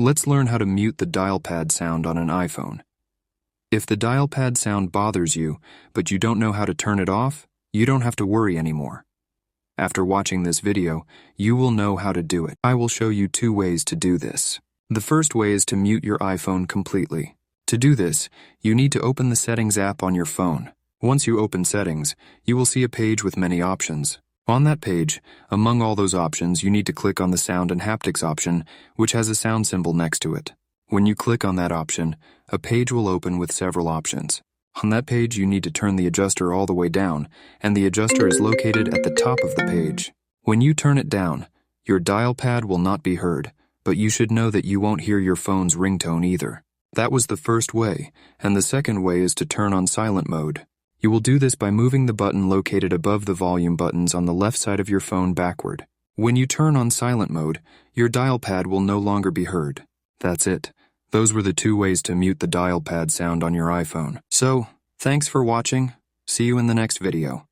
Let's learn how to mute the dial pad sound on an iPhone. If the dial pad sound bothers you, but you don't know how to turn it off, you don't have to worry anymore. After watching this video, you will know how to do it. I will show you 2 ways to do this. The first way is to mute your iPhone completely. To do this, you need to open the Settings app on your phone. Once you open Settings, you will see a page with many options. On that page, among all those options, you need to click on the Sound and Haptics option, which has a sound symbol next to it. When you click on that option, a page will open with several options. On that page, you need to turn the adjuster all the way down, and the adjuster is located at the top of the page. When you turn it down, your dial pad will not be heard, but you should know that you won't hear your phone's ringtone either. That was the first way, and the second way is to turn on silent mode. You will do this by moving the button located above the volume buttons on the left side of your phone backward. When you turn on silent mode, your dial pad will no longer be heard. That's it. Those were the 2 ways to mute the dial pad sound on your iPhone. So, thanks for watching. See you in the next video.